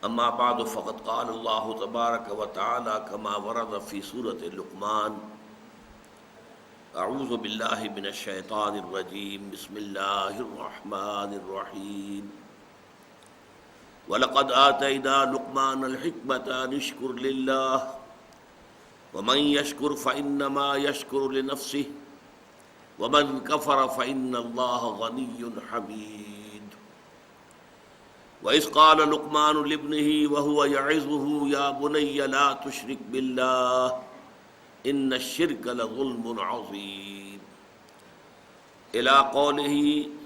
اما بعد فقد قال اللہ تبارک وتعالی كما ورد في سورة لقمان اعوذ باللہ من الشیطان الرجیم بسم اللہ الرحمن الرحیم وَلَقَدْ آتَيْنَا لُقْمَانَ الْحِكْمَةَ أَنِ اشْكُرْ لِلَّهِ وَمَنْ يَشْكُرْ فَإِنَّمَا يَشْكُرُ لِنَفْسِهِ وَمَنْ كَفَرَ فَإِنَّ اللَّهَ غَنِيٌّ حَمِيدٌ وَإِذْ قَالَ لُقْمَانُ لِابْنِهِ وَهُوَ يَعِظُهُ يَا بُنَيَّ لَا تُشْرِكْ بِاللَّهِ إِنَّ الشِّرْكَ لَظُلْمٌ عَظِيمٌ إِلَى قَوْلِهِ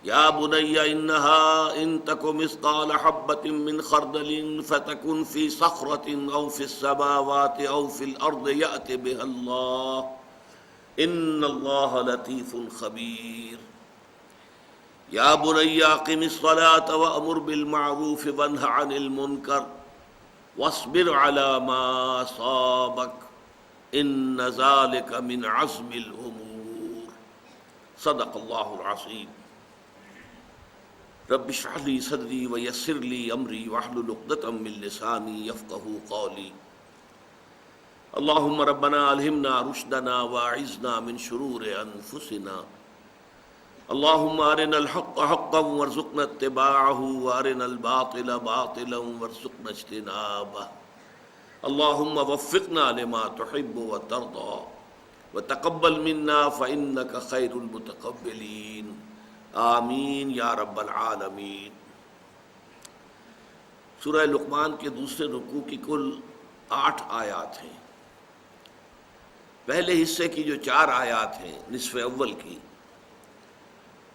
یا بنی انہا ان تک مثقال حبۃ من خردل فتکن فی صخرۃ او فی السماوات او فی الارض یأت بها اللہ ان اللہ لطیف خبیر یا بنی اقم الصلاة وامر بالمعروف وانہ عن المنکر واصبر علی ما اصابک ان ذلک من عزم الامور صدق اللہ العظیم رب اشرح لي صدري ويسر لي امري واحلل عقدة من لساني يفقهوا قولي اللهم ربنا الهمنا رشدنا واعذنا من شرور انفسنا اللهم ارنا الحق حقا وارزقنا اتباعه وارنا الباطل باطلا وارزقنا اجتنابه اللهم وفقنا لما تحب وترضى وتقبل منا فإنك خير المتقبلين آمین یا رب العالمین۔ سورہ لقمان کے دوسرے رکوع کی کل 8 آیات ہیں۔ پہلے حصے کی جو 4 آیات ہیں نصف اول کی،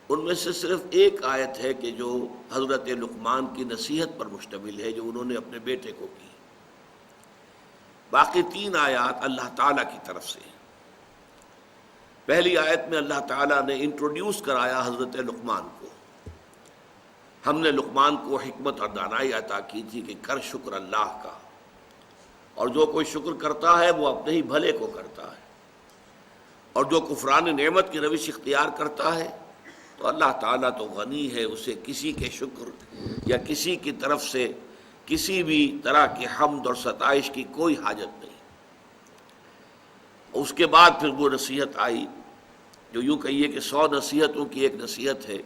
ان میں سے صرف ایک آیت ہے کہ جو حضرت لقمان کی نصیحت پر مشتمل ہے جو انہوں نے اپنے بیٹے کو کی۔ باقی 3 آیات اللہ تعالیٰ کی طرف سے ہیں۔ پہلی آیت میں اللہ تعالیٰ نے انٹروڈیوس کرایا حضرت لقمان کو۔ ہم نے لقمان کو حکمت اور دانائی عطا کی تھی کہ کر شکر اللہ کا، اور جو کوئی شکر کرتا ہے وہ اپنے ہی بھلے کو کرتا ہے، اور جو کفران نعمت کی روش اختیار کرتا ہے تو اللہ تعالیٰ تو غنی ہے، اسے کسی کے شکر یا کسی کی طرف سے کسی بھی طرح کی حمد اور ستائش کی کوئی حاجت نہیں۔ اس کے بعد پھر وہ نصیحت آئی جو یوں کہیے کہ 100 نصیحتوں کی ایک نصیحت ہے۔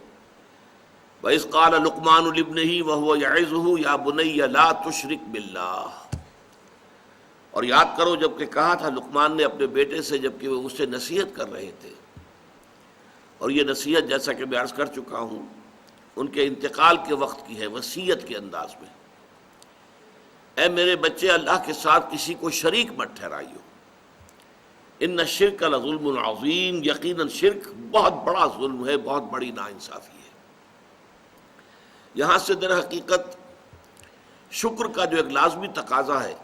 وَإِذْ قَالَ لُقْمَانُ لِابْنِهِ وَهُوَ يَعِظُهُ يَا بُنَيَّ لَا تُشْرِكْ بِاللَّهِ، اور یاد کرو جب کہ کہا تھا لقمان نے اپنے بیٹے سے جب کہ وہ اس سے نصیحت کر رہے تھے، اور یہ نصیحت جیسا کہ میں عرض کر چکا ہوں ان کے انتقال کے وقت کی ہے، وصیت کے انداز میں۔ اے میرے بچے، اللہ کے ساتھ کسی کو شریک مت ٹھہرائیو، ان الشرک لظلم عظیم، یقیناً شرک بہت بڑا ظلم ہے، بہت بڑی ناانصافی ہے۔ یہاں سے در حقیقت شکر کا جو ایک لازمی تقاضا ہے،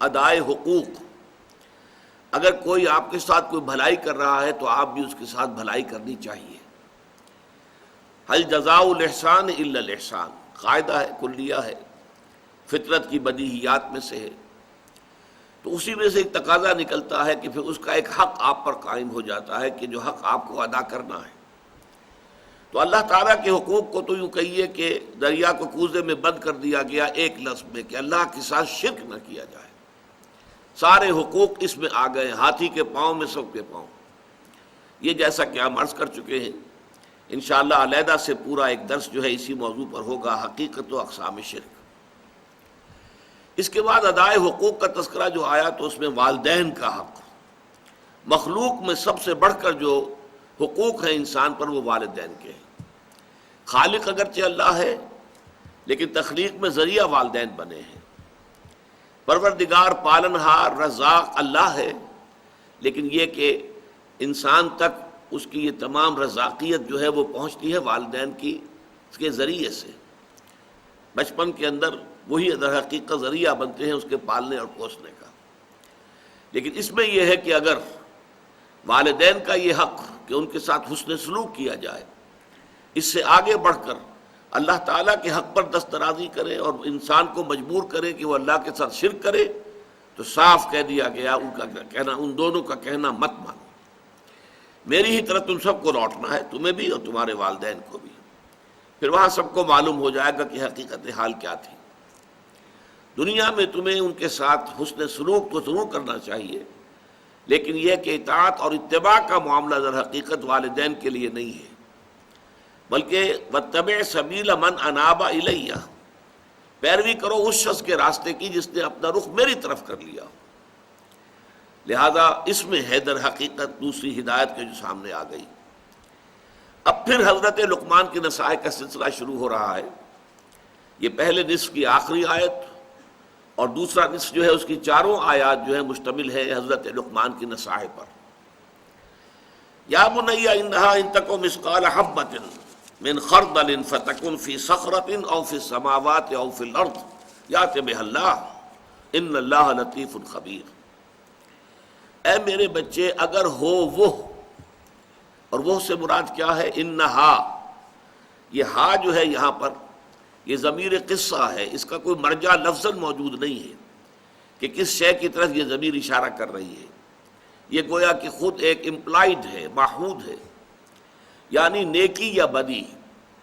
ادائے حقوق، اگر کوئی آپ کے ساتھ کوئی بھلائی کر رہا ہے تو آپ بھی اس کے ساتھ بھلائی کرنی چاہیے۔ هل جزاء الاحسان الا الاحسان، قاعدہ ہے، کلیہ ہے، فطرت کی بدیہیات میں سے ہے۔ تو اسی میں سے ایک تقاضا نکلتا ہے کہ پھر اس کا ایک حق آپ پر قائم ہو جاتا ہے کہ جو حق آپ کو ادا کرنا ہے۔ تو اللہ تعالیٰ کے حقوق کو تو یوں کہیے کہ دریا کو کوزے میں بند کر دیا گیا ایک لفظ میں کہ اللہ کے ساتھ شرک نہ کیا جائے۔ سارے حقوق اس میں آ گئے، ہاتھی کے پاؤں میں سب کے پاؤں۔ یہ جیسا کہ ہم عرض کر چکے ہیں، انشاءاللہ علیحدہ سے پورا ایک درس جو ہے اسی موضوع پر ہوگا، حقیقت و اقسام شرک۔ اس کے بعد ادائے حقوق کا تذکرہ جو آیا تو اس میں والدین کا حق، مخلوق میں سب سے بڑھ کر جو حقوق ہیں انسان پر وہ والدین کے ہیں۔ خالق اگرچہ اللہ ہے لیکن تخلیق میں ذریعہ والدین بنے ہیں۔ پروردگار پالنہار رزاق اللہ ہے، لیکن یہ کہ انسان تک اس کی یہ تمام رزاقیت جو ہے وہ پہنچتی ہے والدین کی اس کے ذریعے سے۔ بچپن کے اندر وہی در حقیقت ذریعہ بنتے ہیں اس کے پالنے اور پوسنے کا۔ لیکن اس میں یہ ہے کہ اگر والدین کا یہ حق کہ ان کے ساتھ حسن سلوک کیا جائے، اس سے آگے بڑھ کر اللہ تعالیٰ کے حق پر دسترازی کرے اور انسان کو مجبور کرے کہ وہ اللہ کے ساتھ شرک کرے، تو صاف کہہ دیا گیا ان کا کہنا، ان دونوں کا کہنا مت مانو، میری ہی طرح تم سب کو لوٹنا ہے، تمہیں بھی اور تمہارے والدین کو بھی۔ پھر وہاں سب کو معلوم ہو جائے گا کہ حقیقت حال کیا تھی۔ دنیا میں تمہیں ان کے ساتھ حسن سلوک تو ضرور کرنا چاہیے، لیکن یہ کہ اطاعت اور اتباع کا معاملہ در حقیقت والدین کے لیے نہیں ہے، بلکہ واتبع سبیل من اناب الیہ، پیروی کرو اس شخص کے راستے کی جس نے اپنا رخ میری طرف کر لیا۔ لہذا اس میں ہے در حقیقت دوسری ہدایت کے جو سامنے آ گئی۔ اب پھر حضرت لقمان کی نصائح کا سلسلہ شروع ہو رہا ہے۔ یہ پہلے نصف کی آخری آیت اور دوسرا نصف جو ہے اس کی چاروں آیات جو ہے مشتمل ہے حضرت لقمان کی نصائح پر۔ یا بنی انہا ان تک مثقال حبۃ من خردل فتکن فی صخرۃ او فی السماوات او فی الارض یأت بها اللہ ان اللہ لطیف خبیر۔ اے میرے بچے، اگر ہو وہ، اور وہ سے مراد کیا ہے؟ انہا، یہ ہا جو ہے یہاں پر یہ ضمیر قصہ ہے، اس کا کوئی مرجع لفظاً موجود نہیں ہے کہ کس شے کی طرف یہ ضمیر اشارہ کر رہی ہے، یہ گویا کہ خود ایک امپلائڈ ہے، ماحود ہے، یعنی نیکی یا بدی،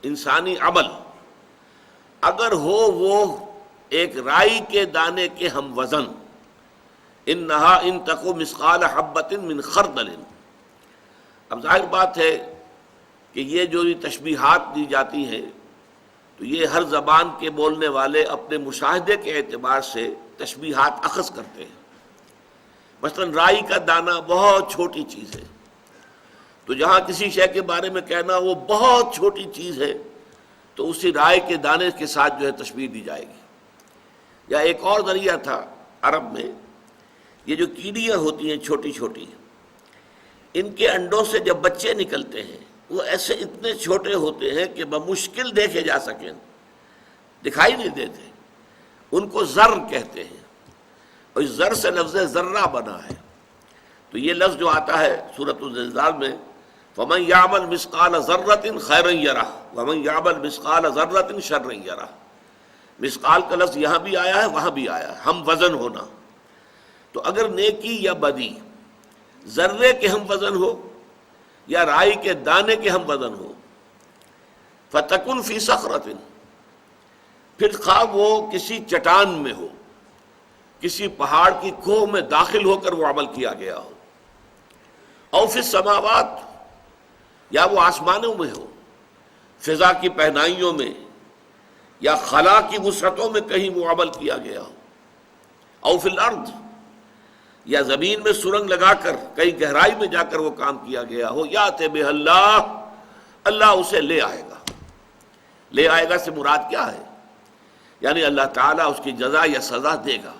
انسانی عمل اگر ہو وہ ایک رائی کے دانے کے ہم وزن، انہا ان تکو مثقال حبۃ من خردل۔ اب ظاہر بات ہے کہ یہ جو تشبیہات دی جاتی ہیں تو یہ ہر زبان کے بولنے والے اپنے مشاہدے کے اعتبار سے تشبیہات اخذ کرتے ہیں۔ مثلا رائی کا دانہ بہت چھوٹی چیز ہے، تو جہاں کسی شے کے بارے میں کہنا وہ بہت چھوٹی چیز ہے تو اسی رائی کے دانے کے ساتھ جو ہے تشبیہ دی جائے گی۔ یا ایک اور ذریعہ تھا عرب میں، یہ جو کیڑیاں ہوتی ہیں چھوٹی چھوٹی، ان کے انڈوں سے جب بچے نکلتے ہیں وہ ایسے اتنے چھوٹے ہوتے ہیں کہ بمشکل دیکھے جا سکیں، دکھائی نہیں دیتے، ان کو ذر کہتے ہیں، اور اس ذر سے لفظ ذرہ بنا ہے۔ تو یہ لفظ جو آتا ہے سورۃ الزلزال میں، فَمَنْ يَعْمَلْ مِثْقَالَ ذَرَّةٍ خَيْرًا يَرَهُ وَمَنْ يَعْمَلْ مِثْقَالَ ذَرَّةٍ شَرًّا يَرَهُ۔ مثقال کا لفظ یہاں بھی آیا ہے وہاں بھی آیا ہے، ہم وزن ہونا۔ تو اگر نیکی یا بدی ذرے کے ہم وزن ہو یا رائی کے دانے کے ہم وزن ہو، فَتَكُنْ فِي صَخْرَةٍ، پھر خواہ وہ کسی چٹان میں ہو، کسی پہاڑ کی کوہ میں داخل ہو کر وہ عمل کیا گیا ہو، او فی السماوات، یا وہ آسمانوں میں ہو، فضا کی پہنائیوں میں یا خلا کی وسعتوں میں کہیں وہ عمل کیا گیا ہو، او فی الارض، یا زمین میں سرنگ لگا کر کئی گہرائی میں جا کر وہ کام کیا گیا ہو، یأت بہ اللہ، اللہ اسے لے آئے گا۔ لے آئے گا سے مراد کیا ہے؟ یعنی اللہ تعالیٰ اس کی جزا یا سزا دے گا،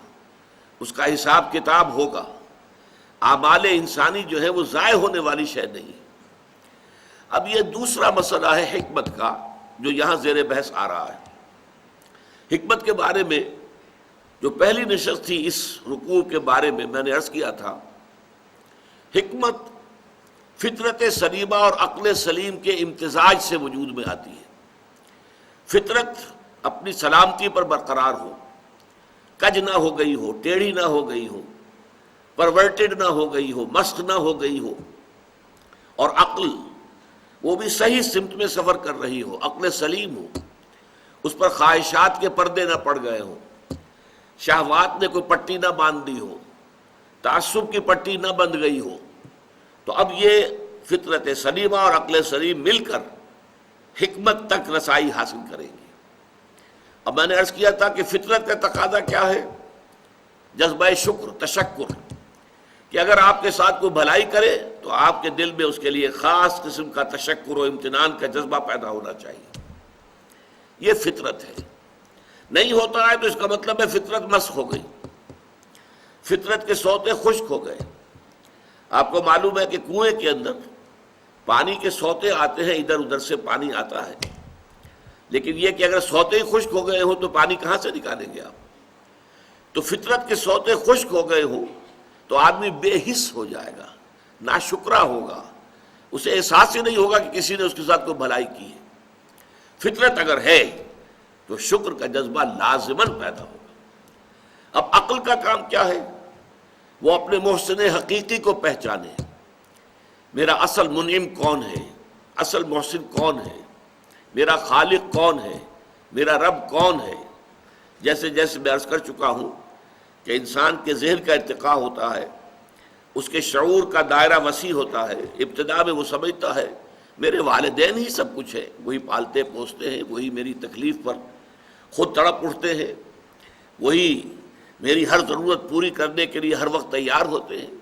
اس کا حساب کتاب ہوگا۔ اعمال انسانی جو ہے وہ ضائع ہونے والی شے نہیں۔ اب یہ دوسرا مسئلہ ہے حکمت کا جو یہاں زیر بحث آ رہا ہے۔ حکمت کے بارے میں جو پہلی نشست تھی اس رکوع کے بارے میں نے عرض کیا تھا، حکمت فطرت سلیمہ اور عقل سلیم کے امتزاج سے وجود میں آتی ہے۔ فطرت اپنی سلامتی پر برقرار ہو، کج نہ ہو گئی ہو، ٹیڑھی نہ ہو گئی ہو، پرورٹڈ نہ ہو گئی ہو، مسخ نہ ہو گئی ہو، اور عقل وہ بھی صحیح سمت میں سفر کر رہی ہو، عقل سلیم ہو، اس پر خواہشات کے پردے نہ پڑ گئے ہوں، شہوات نے کوئی پٹی نہ باندھ دی ہو، تعصب کی پٹی نہ بند گئی ہو، تو اب یہ فطرت سلیمہ اور عقل سلیم مل کر حکمت تک رسائی حاصل کریں گی۔ اب میں نے عرض کیا تھا کہ فطرت کا تقاضا کیا ہے؟ جذبہ شکر، تشکر، کہ اگر آپ کے ساتھ کوئی بھلائی کرے تو آپ کے دل میں اس کے لیے خاص قسم کا تشکر و امتنان کا جذبہ پیدا ہونا چاہیے۔ یہ فطرت ہے۔ نہیں ہوتا ہے تو اس کا مطلب ہے فطرت مسخ ہو گئی، فطرت کے سوتے خشک ہو گئے۔ آپ کو معلوم ہے کہ کنویں کے اندر پانی کے سوتے آتے ہیں، ادھر ادھر سے پانی آتا ہے، لیکن یہ کہ اگر سوتے ہی خشک ہو گئے ہوں تو پانی کہاں سے نکالیں گے آپ؟ تو فطرت کے سوتے خشک ہو گئے ہوں تو آدمی بے حس ہو جائے گا، ناشکرا ہوگا، اسے احساس ہی نہیں ہوگا کہ کسی نے اس کے ساتھ کوئی بھلائی کی ہے۔ فطرت اگر ہے تو شکر کا جذبہ لازماً پیدا ہوگا۔ اب عقل کا کام کیا ہے؟ وہ اپنے محسن حقیقی کو پہچانے، میرا اصل منعم کون ہے، اصل محسن کون ہے، میرا خالق کون ہے، میرا رب کون ہے، جیسے جیسے میں عرض کر چکا ہوں کہ انسان کے ذہن کا ارتقاء ہوتا ہے، اس کے شعور کا دائرہ وسیع ہوتا ہے، ابتدا میں وہ سمجھتا ہے میرے والدین ہی سب کچھ ہے، وہی پالتے پوستے ہیں، وہی میری تکلیف پر خود تڑپ اٹھتے ہیں، وہی میری ہر ضرورت پوری کرنے کے لیے ہر وقت تیار ہوتے ہیں،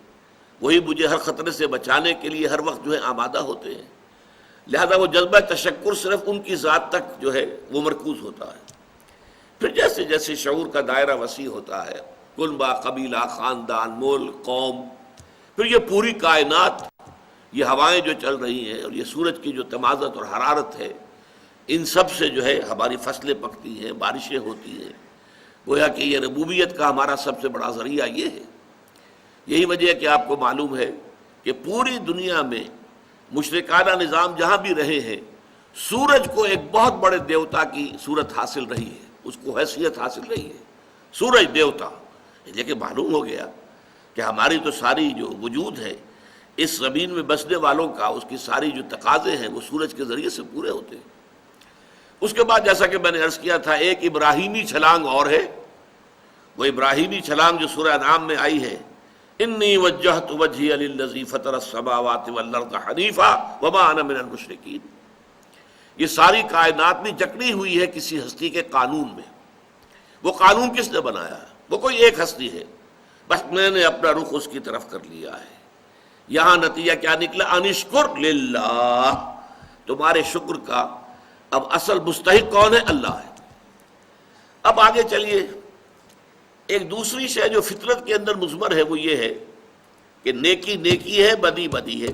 وہی مجھے ہر خطرے سے بچانے کے لیے ہر وقت آمادہ ہوتے ہیں، لہذا وہ جذبہ تشکر صرف ان کی ذات تک وہ مرکوز ہوتا ہے۔ پھر جیسے جیسے شعور کا دائرہ وسیع ہوتا ہے، کنبہ، قبیلہ، خاندان، ملک، قوم، پھر یہ پوری کائنات، یہ ہوائیں جو چل رہی ہیں اور یہ سورج کی جو تمازت اور حرارت ہے، ان سب سے ہماری فصلیں پکتی ہیں، بارشیں ہوتی ہیں۔ گویا کہ یہ ربوبیت کا ہمارا سب سے بڑا ذریعہ یہ ہے۔ یہی وجہ ہے کہ آپ کو معلوم ہے کہ پوری دنیا میں مشرکانہ نظام جہاں بھی رہے ہیں، سورج کو ایک بہت بڑے دیوتا کی صورت حاصل رہی ہے، اس کو حیثیت حاصل رہی ہے، سورج دیوتا۔ لیکن معلوم ہو گیا کہ ہماری تو ساری جو وجود ہے اس زمین میں بسنے والوں کا، اس کی ساری جو تقاضے ہیں وہ سورج کے ذریعے سے پورے ہوتے ہیں۔ اس کے بعد جیسا کہ میں نے عرض کیا تھا، ایک ابراہیمی چھلانگ اور ہے، وہ ابراہیمی چھلانگ جو سورہ انعام میں آئی ہے، انی وجہت وجہی للذی فطر السماوات والارض حنیفا وما انا من المشرکین۔ یہ ساری کائنات بھی جکڑی ہوئی ہے کسی ہستی کے قانون میں۔ وہ قانون کس نے بنایا ہے؟ وہ کوئی ایک ہستی ہے، بس میں نے اپنا رخ اس کی طرف کر لیا ہے۔ یہاں نتیجہ کیا نکلا؟ انشکر للہ، تمہارے شکر کا اب اصل مستحق کون ہے؟ اللہ ہے۔ اب آگے چلیے، ایک دوسری شے جو فطرت کے اندر مضمر ہے وہ یہ ہے کہ نیکی نیکی ہے، بدی بدی ہے۔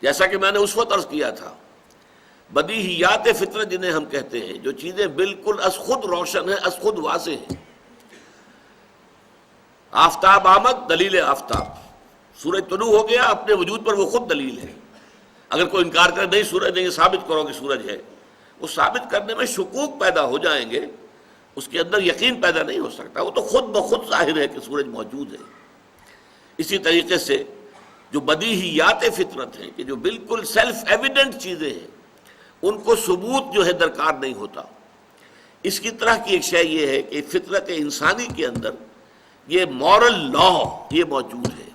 جیسا کہ میں نے اس وقت عرض کیا تھا، بدیہیات فطرت جنہیں ہم کہتے ہیں، جو چیزیں بالکل از خود روشن ہیں، از خود واضح ہیں۔ آفتاب آمد، دلیل آفتاب، سورج طلوع ہو گیا، اپنے وجود پر وہ خود دلیل ہے۔ اگر کوئی انکار کرے نہیں سورج نہیں، ثابت کرو کہ سورج ہے، وہ ثابت کرنے میں شکوک پیدا ہو جائیں گے، اس کے اندر یقین پیدا نہیں ہو سکتا، وہ تو خود بخود ظاہر ہے کہ سورج موجود ہے۔ اسی طریقے سے جو بدیہیات فطرت ہیں، کہ جو بالکل سیلف ایویڈنٹ چیزیں ہیں، ان کو ثبوت درکار نہیں ہوتا۔ اس کی طرح کی ایک شے یہ ہے کہ فطرت انسانی کے اندر یہ مورل لا یہ موجود ہے۔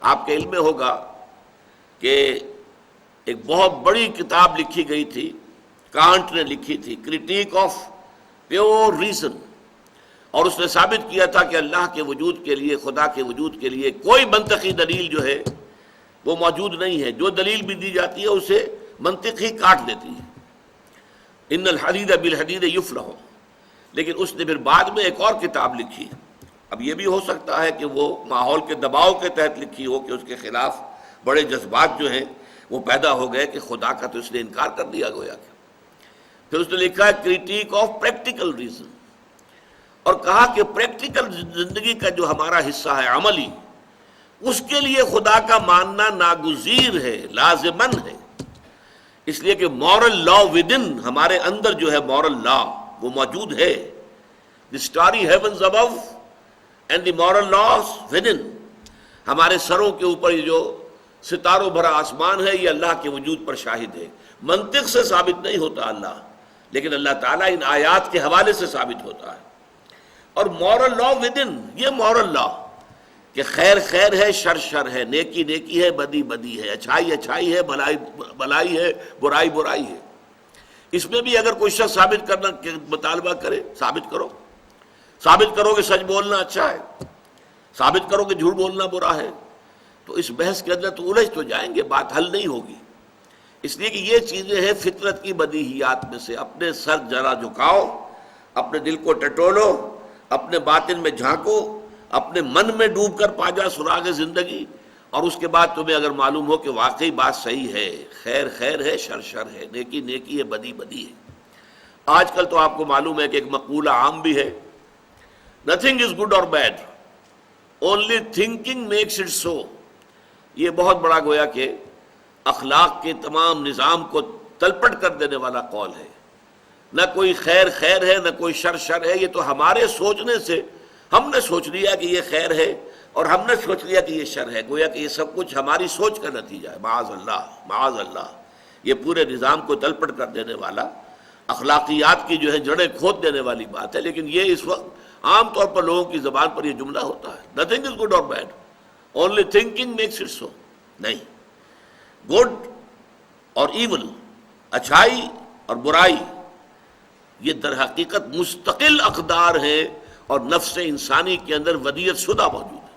آپ کے علم میں ہوگا کہ ایک بہت بڑی کتاب لکھی گئی تھی، کانٹ نے لکھی تھی، کرٹیک آف پیور ریزن، اور اس نے ثابت کیا تھا کہ اللہ کے وجود کے لیے، خدا کے وجود کے لیے کوئی منطقی دلیل وہ موجود نہیں ہے۔ جو دلیل بھی دی جاتی ہے اسے منطق ہی کاٹ دیتی ہے۔ ان الحدید بالحدید یفلح، لیکن اس نے پھر بعد میں ایک اور کتاب لکھی۔ اب یہ بھی ہو سکتا ہے کہ وہ ماحول کے دباؤ کے تحت لکھی ہو، کہ اس کے خلاف بڑے جذبات وہ پیدا ہو گئے کہ خدا کا تو اس نے انکار کر دیا گویا کہ۔ پھر اس نے لکھا ہے کرٹیک آف پریکٹیکل ریزن، اور کہا کہ پریکٹیکل زندگی کا جو ہمارا حصہ ہے عملی، اس کے لیے خدا کا ماننا ناگزیر ہے، لازمن ہے، اس لیے کہ مورل لا ودن، ہمارے اندر مورل لا وہ موجود ہے۔ The starry heavens above and the moral laws within, ہمارے سروں کے اوپر یہ جو ستاروں بھرا آسمان ہے، یہ اللہ کے وجود پر شاہد ہے۔ منطق سے ثابت نہیں ہوتا اللہ، لیکن اللہ تعالیٰ ان آیات کے حوالے سے ثابت ہوتا ہے۔ اور مورل لا ودن، یہ مورل لا کہ خیر خیر ہے، شر شر ہے، نیکی نیکی ہے، بدی بدی ہے، اچھائی اچھائی ہے، بھلائی بھلائی ہے، برائی برائی ہے۔ اس میں بھی اگر کوئی شخص ثابت کرنا مطالبہ کرے، ثابت کرو، ثابت کرو کہ سچ بولنا اچھا ہے، ثابت کرو کہ جھوٹ بولنا برا ہے، تو اس بحث کے اندر تو الجھ تو جائیں گے، بات حل نہیں ہوگی۔ اس لیے کہ یہ چیزیں ہیں فطرت کی بدیہیات میں سے۔ اپنے سر ذرا جھکاؤ، اپنے دل کو ٹٹولو، اپنے باطن میں جھانکو، اپنے من میں ڈوب کر پا جا سراغ زندگی، اور اس کے بعد تمہیں اگر معلوم ہو کہ واقعی بات صحیح ہے، خیر خیر ہے، شر شر ہے، نیکی نیکی ہے، بدی بدی ہے۔ آج کل تو آپ کو معلوم ہے کہ ایک مقولہ عام بھی ہے، nothing is good or bad, only thinking makes it so۔ یہ بہت بڑا گویا کہ اخلاق کے تمام نظام کو تلپٹ کر دینے والا قول ہے۔ نہ کوئی خیر خیر ہے، نہ کوئی شر شر ہے، یہ تو ہمارے سوچنے سے ہم نے سوچ لیا کہ یہ خیر ہے، اور ہم نے سوچ لیا کہ یہ شر ہے۔ گویا کہ یہ سب کچھ ہماری سوچ کا نتیجہ ہے، معاذ اللہ معاذ اللہ۔ یہ پورے نظام کو تلپٹ کر دینے والا اخلاقیات کی جو ہے جڑیں کھود دینے والی بات ہے، لیکن یہ اس وقت عام طور پر لوگوں کی زبان پر یہ جملہ ہوتا ہے، نتھنگ از گڈ اور bad, only thinking makes it so. نہیں، گڈ اور ایول، اچھائی اور برائی، یہ در حقیقت مستقل اقدار ہیں اور نفس انسانی کے اندر ودیعت شدہ موجود ہے.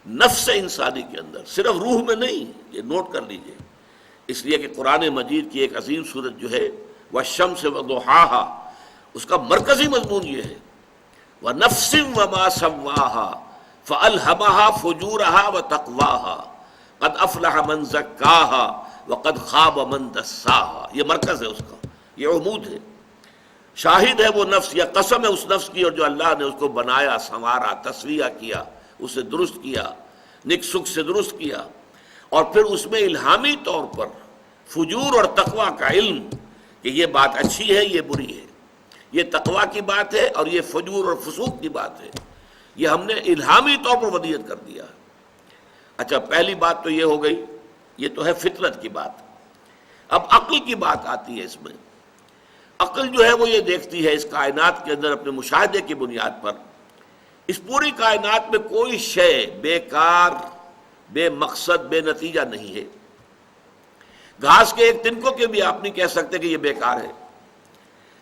نفس انسانی کے اندر، صرف روح میں نہیں، یہ نوٹ کر لیجئے. اس لیے کہ قرآن مجید کی ایک عظیم سورت جو ہے والشمس وضحاها، اس کا مرکزی مضمون یہ ہے وَنَفْسٍ وَمَا سَوَّاهَا فَأَلْهَمَهَا فُجُورَهَا وَتَقْوَاهَا قَدْ أَفْلَحَ مَنْ زَكَّاهَا وَقَدْ خَابَ مَنْ دَسَّاهَا. یہ مرکز ہے اس کا، یہ عمود ہے. شاہد ہے وہ نفس، یا قسم ہے اس نفس کی، اور جو اللہ نے اس کو بنایا، سنوارا، تصفیہ کیا، اسے درست کیا، نک سکھ سے درست کیا، اور پھر اس میں الہامی طور پر فجور اور تقوی کا علم کہ یہ بات اچھی ہے، یہ بری ہے، یہ تقوی کی بات ہے اور یہ فجور اور فسوق کی بات ہے، یہ ہم نے الہامی طور پر ودیعت کر دیا. اچھا، پہلی بات تو یہ ہو گئی، یہ تو ہے فطرت کی بات. اب عقل کی بات آتی ہے. اس میں عقل جو ہے وہ یہ دیکھتی ہے اس کائنات کے اندر اپنے مشاہدے کی بنیاد پر، اس پوری کائنات میں کوئی شے بیکار، بے مقصد، بے نتیجہ نہیں ہے. گھاس کے ایک تنکوں کے بھی آپ نہیں کہہ سکتے کہ یہ بیکار ہے.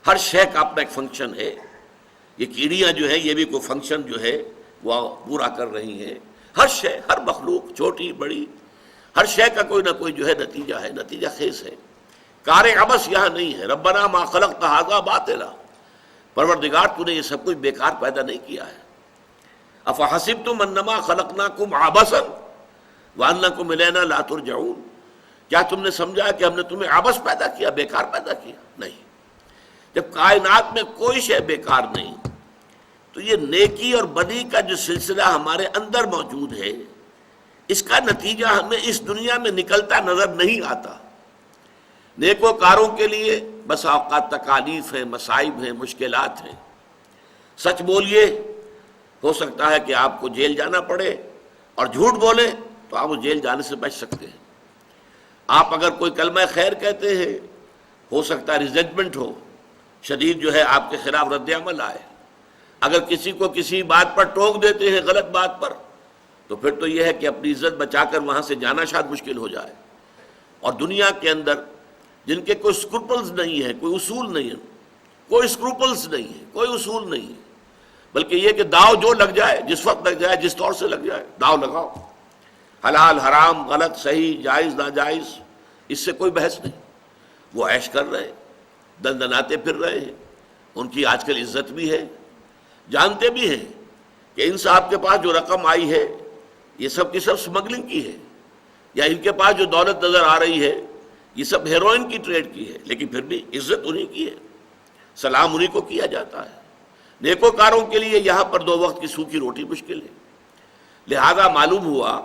ہر شے کا اپنا ایک فنکشن ہے. یہ کیڑیاں جو ہیں، یہ بھی کوئی فنکشن جو ہے وہ پورا کر رہی ہیں. ہر شے، ہر مخلوق، چھوٹی بڑی، ہر شے کا کوئی نہ کوئی جو ہے نتیجہ ہے، نتیجہ خیز ہے. کار عبث یہاں نہیں ہے. ربنا ما خلقت ھذا باطلا، پروردگار تو نے یہ سب کچھ بیکار پیدا نہیں کیا ہے. افحسبتم انما خلقناکم عبثا وانکم الینا لا ترجعون، کیا تم نے سمجھا کہ ہم نے تمہیں عبث پیدا کیا، بیکار پیدا کیا؟ نہیں. جب کائنات میں کوئی شے بیکار نہیں، تو یہ نیکی اور بدی کا جو سلسلہ ہمارے اندر موجود ہے، اس کا نتیجہ ہمیں اس دنیا میں نکلتا نظر نہیں آتا. نیکوکاروں کے لیے بس اوقات تکالیف ہیں، مصائب ہیں، مشکلات ہیں. سچ بولیے، ہو سکتا ہے کہ آپ کو جیل جانا پڑے، اور جھوٹ بولیں تو آپ جیل جانے سے بچ سکتے ہیں. آپ اگر کوئی کلمہ خیر کہتے ہیں، ہو سکتا ہے ریزنٹمنٹ ہو، شدید جو ہے آپ کے خلاف رد عمل آئے. اگر کسی کو کسی بات پر ٹوک دیتے ہیں، غلط بات پر، تو پھر تو یہ ہے کہ اپنی عزت بچا کر وہاں سے جانا شاید مشکل ہو جائے. اور دنیا کے اندر جن کے کوئی اسکروپلز نہیں ہے، کوئی اصول نہیں ہے، کوئی اسکروپلز نہیں ہے، کوئی اصول نہیں ہے، بلکہ یہ کہ داؤ جو لگ جائے، جس وقت لگ جائے، جس طور سے لگ جائے، داؤ لگاؤ. حلال حرام، غلط صحیح، جائز ناجائز، اس سے کوئی بحث نہیں. وہ عیش کر رہے، دندناتے پھر رہے ہیں. ان کی آج کل عزت بھی ہے. جانتے بھی ہیں کہ ان صاحب کے پاس جو رقم آئی ہے، یہ سب کی سب سمگلنگ کی ہے، یا ان کے پاس جو دولت نظر آ رہی ہے، یہ سب ہیروئن کی ٹریڈ کی ہے. لیکن پھر بھی عزت انہی کی ہے، سلام انہی کو کیا جاتا ہے. نیکوکاروں کے لیے یہاں پر 2 وقت کی سوکھی روٹی مشکل ہے. لہذا معلوم ہوا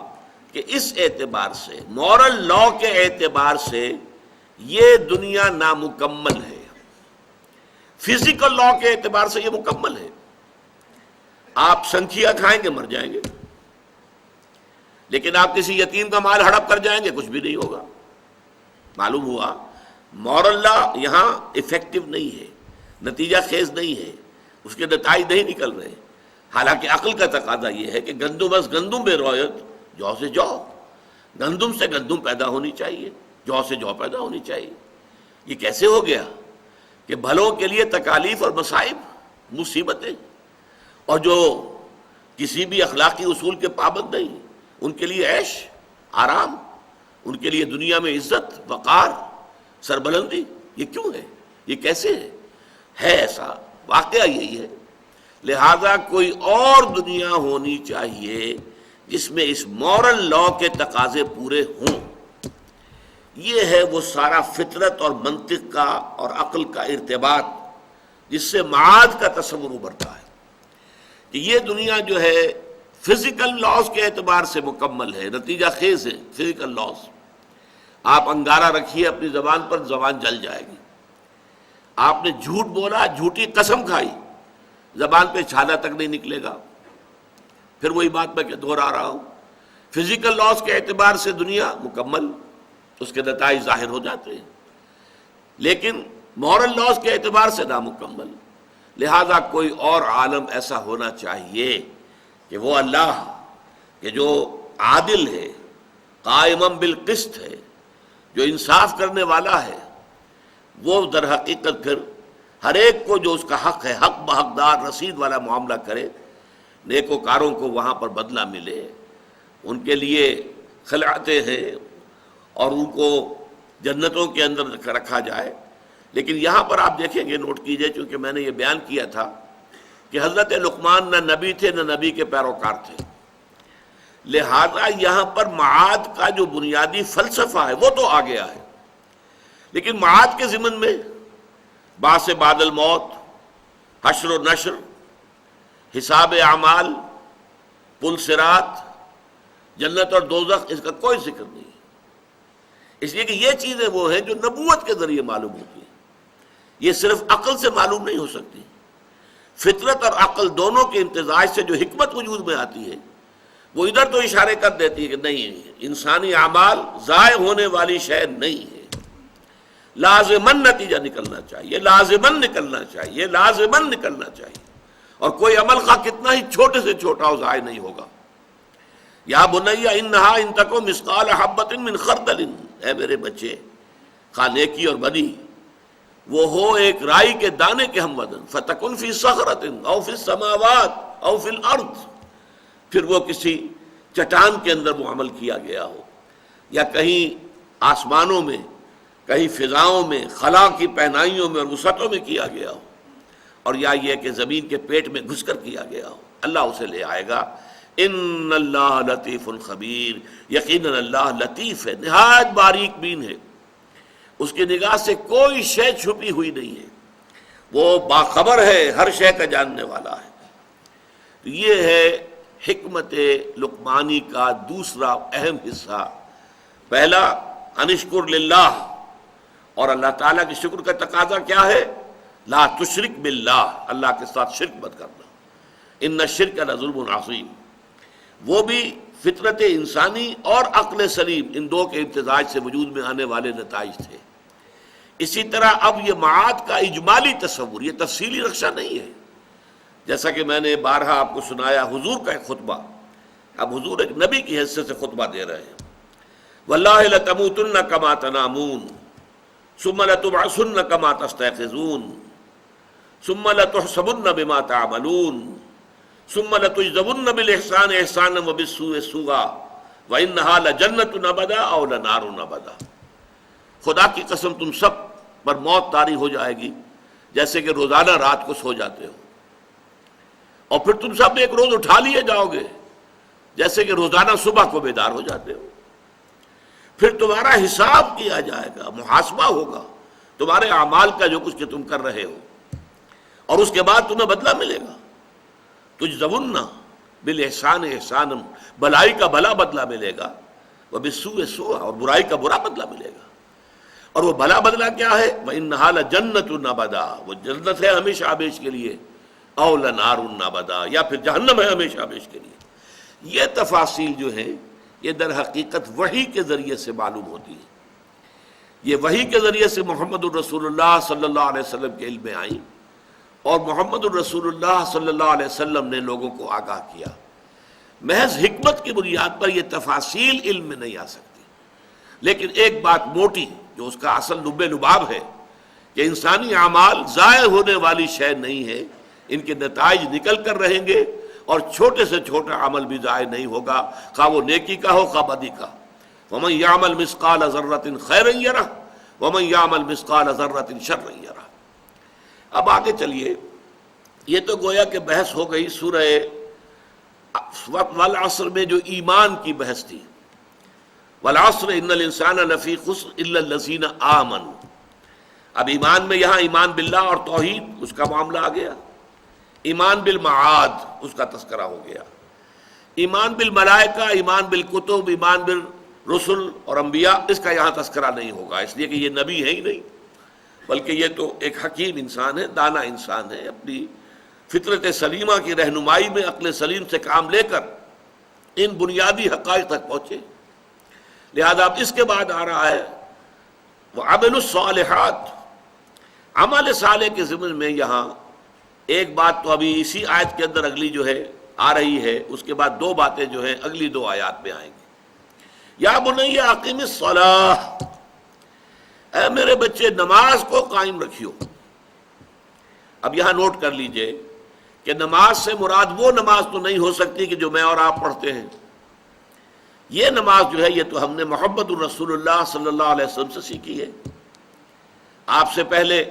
کہ اس اعتبار سے، مورل لا کے اعتبار سے، یہ دنیا نامکمل ہے. فزیکل لا کے اعتبار سے یہ مکمل ہے. آپ سنکھیا کھائیں گے، مر جائیں گے، لیکن آپ کسی یتیم کا مال ہڑپ کر جائیں گے، کچھ بھی نہیں ہوگا. معلوم ہوا مورل لا یہاں افیکٹو نہیں ہے، نتیجہ خیز نہیں ہے، اس کے نتائج نہیں نکل رہے. حالانکہ عقل کا تقاضا یہ ہے کہ گندم از گندم بے رویت، جو سے جو، گندم سے گندم پیدا ہونی چاہیے، جو سے جو پیدا ہونی چاہیے. یہ کیسے ہو گیا کہ بھلوں کے لیے تکالیف اور مصائب، مصیبتیں، اور جو کسی بھی اخلاقی اصول کے پابند نہیں، ان کے لیے عیش، آرام، ان کے لیے دنیا میں عزت، وقار، سربلندی. یہ کیوں ہے؟ یہ کیسے ہے ایسا؟ واقعہ یہی ہے. لہذا کوئی اور دنیا ہونی چاہیے جس میں اس مورل لا کے تقاضے پورے ہوں. یہ ہے وہ سارا فطرت اور منطق کا اور عقل کا ارتباط جس سے معاد کا تصور ابھرتا ہے کہ یہ دنیا جو ہے فزیکل لاز کے اعتبار سے مکمل ہے، نتیجہ خیز ہے. فزیکل لاز، آپ انگارہ رکھیے اپنی زبان پر، زبان جل جائے گی. آپ نے جھوٹ بولا، جھوٹی قسم کھائی، زبان پہ چھالا تک نہیں نکلے گا. پھر وہی بات میں دہرا رہا ہوں، فزیکل لاز کے اعتبار سے دنیا مکمل، اس کے نتائج ظاہر ہو جاتے ہیں. لیکن مورل لاز کے اعتبار سے نامکمل. لہذا کوئی اور عالم ایسا ہونا چاہیے کہ وہ اللہ کہ جو عادل ہے، قائم بالقسط ہے، جو انصاف کرنے والا ہے، وہ در حقیقت پھر ہر ایک کو جو اس کا حق ہے حق بحقدار رسید والا معاملہ کرے، نیکوکاروں کو وہاں پر بدلہ ملے، ان کے لیے خلعتیں ہیں اور ان کو جنتوں کے اندر رکھا جائے. لیکن یہاں پر آپ دیکھیں گے، نوٹ کیجئے، چونکہ میں نے یہ بیان کیا تھا کہ حضرت لقمان نہ نبی تھے نہ نبی کے پیروکار تھے، لہذا یہاں پر معاد کا جو بنیادی فلسفہ ہے وہ تو آ گیا ہے، لیکن معاد کے ضمن میں بعث بعد الموت، حشر و نشر، حساب اعمال، پل صراط، جنت اور دوزخ، اس کا کوئی ذکر نہیں ہے. اس لیے کہ یہ چیزیں وہ ہیں جو نبوت کے ذریعے معلوم ہوتی ہیں. یہ صرف عقل سے معلوم نہیں ہو سکتی. فطرت اور عقل دونوں کے امتزاج سے جو حکمت وجود میں آتی ہے وہ ادھر تو اشارے کر دیتی ہے کہ نہیں، انسانی اعمال ضائع ہونے والی شے نہیں ہے، لازماً نتیجہ نکلنا چاہیے، لازماً نکلنا چاہیے، لازماً نکلنا چاہیے، اور کوئی عمل خواہ کتنا ہی چھوٹے سے چھوٹا ہو ضائع نہیں ہوگا. یا بنی انہا ان تکو مثقال حبۃ من خردل، اے میرے بچے، خواہ نیکی اور بدی وہ ہو ایک رائی کے دانے کے ہم وزن، فتکن فی صخرۃ او فی السماوات او فی الارض، پھر وہ کسی چٹان کے اندر وہ عمل کیا گیا ہو، یا کہیں آسمانوں میں، کہیں فضاؤں میں، خلا کی پہنائیوں میں اور وسعتوں میں کیا گیا ہو، اور یا یہ کہ زمین کے پیٹ میں گھس کر کیا گیا ہو، اللہ اسے لے آئے گا. ان اللہ لطیف خبیر، یقیناً اللہ لطیف ہے، نہایت باریک بین ہے، اس کی نگاہ سے کوئی شے چھپی ہوئی نہیں ہے، وہ باخبر ہے، ہر شے کا جاننے والا ہے. تو یہ ہے حکمت لقمانی کا دوسرا اہم حصہ. پہلا انشکر للہ، اور اللہ تعالیٰ کی شکر کا تقاضا کیا ہے؟ لا تشرک باللہ، اللہ کے ساتھ شرک مت کرنا. ان الشرک لظلم عظیم، وہ بھی فطرت انسانی اور عقل سلیم، ان دو کے امتزاج سے وجود میں آنے والے نتائج تھے. اسی طرح اب یہ معاد کا اجمالی تصور، یہ تفصیلی نقشہ نہیں ہے. جیسا کہ میں نے بارہا آپ کو سنایا حضور کا ایک خطبہ، اب حضور ایک نبی کی حیثیت سے خطبہ دے رہے ہیں. واللہ لتموتن کما تنامون ثم لتبعثن کما تستيقظون ثم لتحسبن بما تعملون ثم لتجزون بالاحسان احسانا وبالسوء سوءا وانها لجنۃ ابدا او لنار ابدا. خدا کی قسم تم سب پر موت طاری ہو جائے گی جیسے کہ روزانہ رات کو سو جاتے ہو، اور پھر تم سب ایک روز اٹھا لیے جاؤ گے جیسے کہ روزانہ صبح کو بیدار ہو جاتے ہو. پھر تمہارا حساب کیا جائے گا، محاسبہ ہوگا تمہارے اعمال کا جو کچھ کہ تم کر رہے ہو، اور اس کے بعد تمہیں بدلہ ملے گا. تجزون بالاحسان احسانا، بھلائی کا بھلا بدلہ ملے گا، وبالسوء سوء، اور برائی کا برا بدلہ ملے گا. اور وہ بھلا بدلہ کیا ہے؟ وَإِنَّهَا لَجَنَّةٌ أَبَدًا، وہ جنت ہے ہمیشہ ہمیش کے لیے، اَوْ لَنَارٌ أَبَدًا، یا پھر جہنم ہے ہمیشہ ہمیش کے لیے. یہ تفاصیل جو ہیں یہ در حقیقت وحی کے ذریعے سے معلوم ہوتی ہے. یہ وحی کے ذریعے سے محمد الرسول اللہ صلی اللہ علیہ وسلم کے علم میں آئیں، اور محمد الرسول اللہ صلی اللہ علیہ وسلم نے لوگوں کو آگاہ کیا. محض حکمت کی بنیاد پر یہ تفاصیل علم میں نہیں آ سکتی. لیکن ایک بات موٹی جو اس کا اصل لب لباب ہے کہ انسانی اعمال ضائع ہونے والی شے نہیں ہے، ان کے نتائج نکل کر رہیں گے، اور چھوٹے سے چھوٹا عمل بھی ضائع نہیں ہوگا، خواہ وہ نیکی کا ہو خواہ بدی کا. وَمَن يَعْمَلْ مِثْقَالَ ذَرَّةٍ خَيْرًا يَرَهُ وَمَن يَعْمَلْ مِثْقَالَ ذَرَّةٍ شَرًّا يَرَهُ. اب آگے چلیے، یہ تو گویا کہ بحث ہو گئی سورہ والعصر میں جو ایمان کی بحث تھی. والعصر ان الانسان لفی خسر الا الذین آمنوا. اب ایمان میں یہاں ایمان باللہ اور توحید اس کا معاملہ آ گیا. ایمان بالمعاد اس کا تذکرہ ہو گیا. ایمان بالملائکہ، ایمان بالکتب، ایمان بالرسل اور انبیاء، اس کا یہاں تذکرہ نہیں ہوگا، اس لیے کہ یہ نبی ہے ہی نہیں، بلکہ یہ تو ایک حکیم انسان ہے، دانا انسان ہے، اپنی فطرت سلیمہ کی رہنمائی میں عقل سلیم سے کام لے کر ان بنیادی حقائق تک پہنچے. لہذا اب اس کے بعد آ رہا ہے وَعَمِلُوا الصَّالِحَاتِ، عمل صالح کے ضمن میں یہاں ایک بات تو ابھی اسی آیت کے اندر اگلی جو ہے آ رہی ہے، اس کے بعد دو باتیں جو ہیں اگلی دو آیات میں آئیں گی۔ یا بنی اقیم الصلاۃ، اے میرے بچے نماز کو قائم رکھیو۔ اب یہاں نوٹ کر لیجئے کہ نماز سے مراد وہ نماز تو نہیں ہو سکتی کہ جو میں اور آپ پڑھتے ہیں۔ یہ نماز جو ہے یہ تو ہم نے محمد الرسول اللہ صلی اللہ علیہ وسلم سے سیکھی ہے۔ آپ سے پہلے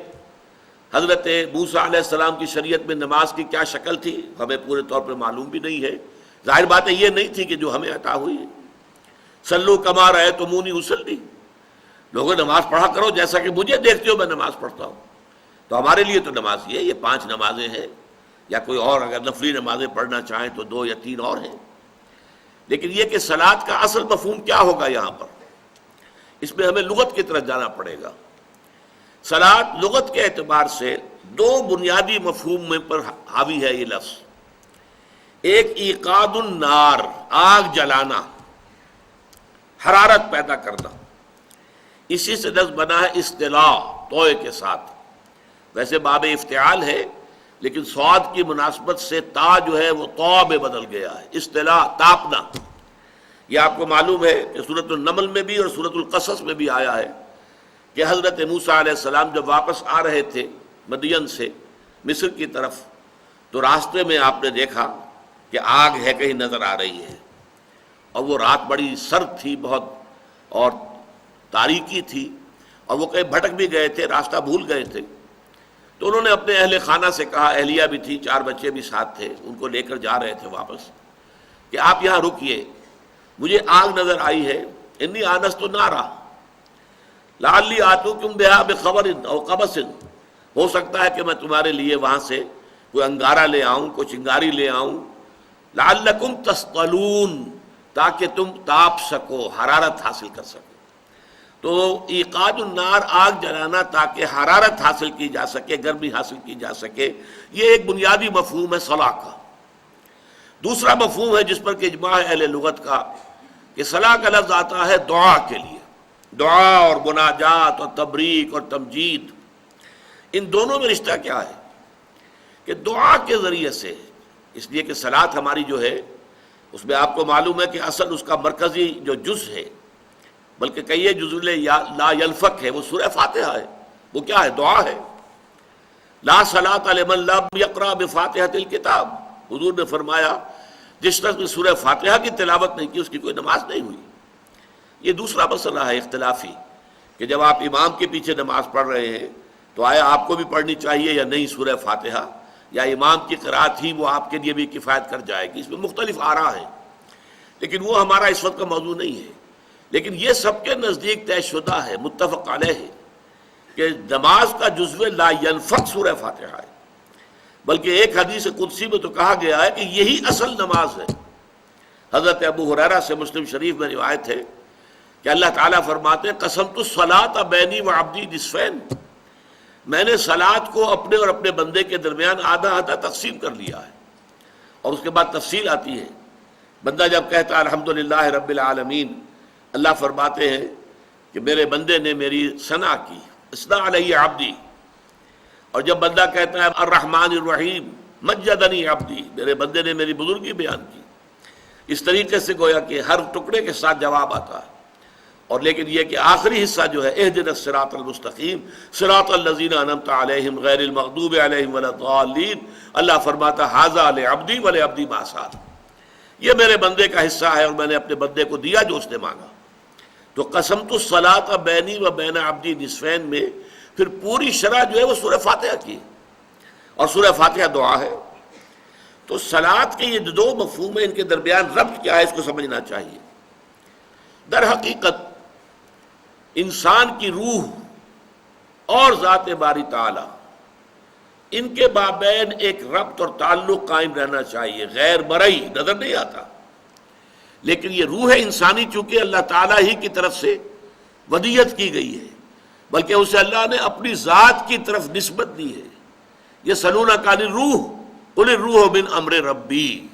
حضرت موسیٰ علیہ السلام کی شریعت میں نماز کی کیا شکل تھی ہمیں پورے طور پر معلوم بھی نہیں ہے۔ ظاہر بات ہے یہ نہیں تھی کہ جو ہمیں عطا ہوئی ہے۔ صلو کما رأیتمونی اصلی، لوگوں نماز پڑھا کرو جیسا کہ مجھے دیکھتے ہو میں نماز پڑھتا ہوں۔ تو ہمارے لیے تو نماز یہ 5 نمازیں ہیں، یا کوئی اور اگر نفلی نمازیں پڑھنا چاہیں تو 2 یا 3 اور ہیں۔ لیکن یہ کہ صلاۃ کا اصل مفہوم کیا ہوگا یہاں پر، اس میں ہمیں لغت کی طرف جانا پڑے گا۔ صلاۃ لغت کے اعتبار سے 2 بنیادی مفہوم میں پر حاوی ہے یہ لفظ۔ ایک ایقاد النار، آگ جلانا، حرارت پیدا کرنا، اسی سے لفظ بنا ہے اصطلاح توئے کے ساتھ۔ ویسے باب افتعال ہے لیکن صاد کی مناسبت سے تا جو ہے وہ طا میں بدل گیا ہے، اصطلاح تاپنا۔ یہ آپ کو معلوم ہے کہ سورۃ النمل میں بھی اور سورۃ القصص میں بھی آیا ہے کہ حضرت موسیٰ علیہ السلام جب واپس آ رہے تھے مدین سے مصر کی طرف، تو راستے میں آپ نے دیکھا کہ آگ ہے کہیں نظر آ رہی ہے، اور وہ رات بڑی سرد تھی بہت اور تاریکی تھی، اور وہ کہیں بھٹک بھی گئے تھے، راستہ بھول گئے تھے۔ تو انہوں نے اپنے اہل خانہ سے کہا، اہلیہ بھی تھی، 4 بچے بھی ساتھ تھے، ان کو لے کر جا رہے تھے واپس، کہ آپ یہاں رکیے، مجھے آگ نظر آئی ہے، انی آنست نارا لعلی آتوکم بہا بخبر او قبس، ہو سکتا ہے کہ میں تمہارے لیے وہاں سے کوئی انگارہ لے آؤں، کوئی چنگاری لے آؤں، لعلکم تسقلون، تاکہ تم تاپ سکو، حرارت حاصل کر سکو۔ تو ایقاد النار، آگ جلانا تاکہ حرارت حاصل کی جا سکے، گرمی حاصل کی جا سکے، یہ ایک بنیادی مفہوم ہے صلاح کا۔ دوسرا مفہوم ہے جس پر کہ اجماع ہے اہل لغت کا کہ صلاح کا لفظ آتا ہے دعا کے لیے، دعا اور مناجات اور تبریک اور تمجید، ان دونوں میں رشتہ کیا ہے کہ دعا کے ذریعے سے، اس لیے کہ صلاۃ ہماری جو ہے اس میں آپ کو معلوم ہے کہ اصل اس کا مرکزی جو جز ہے، بلکہ کئی جزء لا یلفق ہے، وہ سورہ فاتحہ ہے۔ وہ کیا ہے؟ دعا ہے۔ لا صلاۃ لمن لم یقرأ بفاتحۃ الکتاب، حضور نے فرمایا جس شخص نے سورہ فاتحہ کی تلاوت نہیں کی اس کی کوئی نماز نہیں ہوئی۔ یہ دوسرا مسئلہ ہے اختلافی کہ جب آپ امام کے پیچھے نماز پڑھ رہے ہیں تو آیا آپ کو بھی پڑھنی چاہیے یا نہیں سورہ فاتحہ، یا امام کی قرأت ہی وہ آپ کے لیے بھی کفایت کر جائے گی؟ اس میں مختلف آراء ہیں، لیکن وہ ہمارا اس وقت کا موضوع نہیں ہے۔ لیکن یہ سب کے نزدیک طے شدہ ہے، متفق علیہ ہے کہ نماز کا جزو لا ینفق سورہ فاتحہ ہے، بلکہ ایک حدیث قدسی میں تو کہا گیا ہے کہ یہی اصل نماز ہے۔ حضرت ابو ہریرہ سے مسلم شریف میں روایت ہے کہ اللہ تعالیٰ فرماتے ہیں قسمت الصلاۃ بینی و عبدی نصفین، میں نے صلاۃ کو اپنے اور اپنے بندے کے درمیان آدھا آدھا تقسیم کر لیا ہے۔ اور اس کے بعد تفصیل آتی ہے، بندہ جب کہتا ہے الحمدللہ رب العالمین، اللہ فرماتے ہیں کہ میرے بندے نے میری ثنا کی، اثنا علیہ عبدی، اور جب بندہ کہتا ہے الرحمن الرحیم مجدنی عبدی، میرے بندے نے میری بزرگی بیان کی۔ اس طریقے سے گویا کہ ہر ٹکڑے کے ساتھ جواب آتا ہے۔ اور لیکن یہ کہ آخری حصہ جو ہے اہدنا الصراط المستقیم صراط الذین انعمت علیہم غیر المغضوب علیہم ولا الضالین، اللہ فرماتا ھذا لعبدی ولعبدی ما سأل، یہ میرے بندے کا حصہ ہے اور میں نے اپنے بندے کو دیا جو اس نے مانگا۔ تو قسمت الصلاۃ بینی و بین عبدی نصفین میں پھر پوری شرح جو ہے وہ سورہ فاتحہ کی، اور سورہ فاتحہ دعا ہے۔ تو صلاۃ کے یہ 2 مفہوم ہیں، ان کے درمیان ربط کیا ہے اس کو سمجھنا چاہیے۔ در حقیقت انسان کی روح اور ذات باری تعالی، ان کے مابین ایک ربط اور تعلق قائم رہنا چاہیے، غیر مرئی نظر نہیں آتا، لیکن یہ روح انسانی چونکہ اللہ تعالیٰ ہی کی طرف سے ودیت کی گئی ہے، بلکہ اسے اللہ نے اپنی ذات کی طرف نسبت دی ہے۔ یہ سلونک عن الروح قل الروح من امر ربی،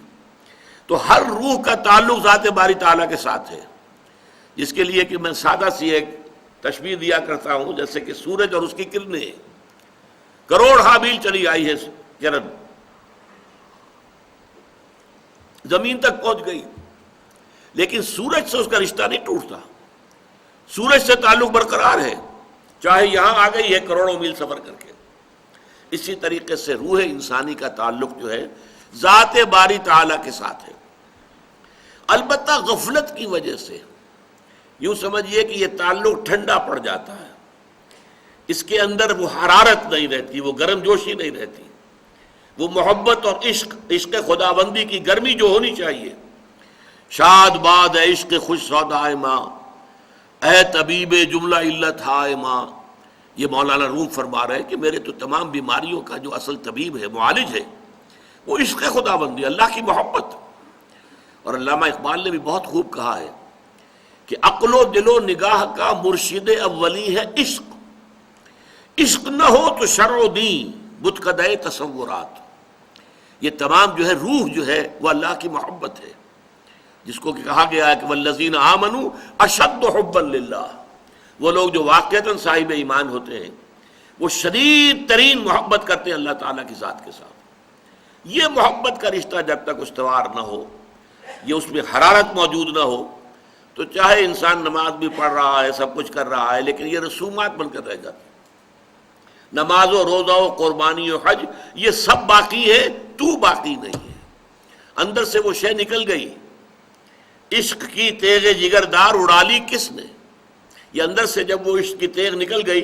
تو ہر روح کا تعلق ذات باری تعالیٰ کے ساتھ ہے، جس کے لیے کہ میں سادہ سی ایک تشبیہ دیا کرتا ہوں، جیسے کہ سورج اور اس کی کرنیں، کروڑ میل چلی آئی ہے کرن، زمین تک پہنچ گئی، لیکن سورج سے اس کا رشتہ نہیں ٹوٹتا، سورج سے تعلق برقرار ہے، چاہے یہاں آ گئی ہے کروڑوں میل سفر کر کے۔ اسی طریقے سے روح انسانی کا تعلق جو ہے ذات باری تعالیٰ کے ساتھ ہے، البتہ غفلت کی وجہ سے یوں سمجھیے کہ یہ تعلق ٹھنڈا پڑ جاتا ہے، اس کے اندر وہ حرارت نہیں رہتی، وہ گرم جوشی نہیں رہتی، وہ محبت اور عشق خداوندی کی گرمی جو ہونی چاہیے۔ شاد باد اے عشق خوش سودائے ماں، اے طبیب جملہ علت ہائے ماں، یہ مولانا روم فرما رہے ہیں کہ میرے تو تمام بیماریوں کا جو اصل طبیب ہے، معالج ہے، وہ عشق خداوندی، اللہ کی محبت۔ اور علامہ اقبال نے بھی بہت خوب کہا ہے کہ عقل و دل و نگاہ کا مرشد اولی ہے عشق، عشق نہ ہو تو شرع و دین بت قدے تصورات۔ یہ تمام جو ہے روح جو ہے وہ اللہ کی محبت ہے، جس کو کہا گیا ہے کہ والذین آمنوا اشد حبا للہ، وہ لوگ جو واقعتاً صاحب ایمان ہوتے ہیں وہ شدید ترین محبت کرتے ہیں اللہ تعالیٰ کی ذات کے ساتھ۔ یہ محبت کا رشتہ جب تک استوار نہ ہو، یہ اس میں حرارت موجود نہ ہو، تو چاہے انسان نماز بھی پڑھ رہا ہے، سب کچھ کر رہا ہے، لیکن یہ رسومات بن کر رہ جاتی، نماز و روزہ و قربانی و حج یہ سب باقی ہے، تو باقی نہیں ہے۔ اندر سے وہ شے نکل گئی، عشق کی تیغ جگردار اڑا لی کس نے؟ یہ اندر سے جب وہ عشق کی تیغ نکل گئی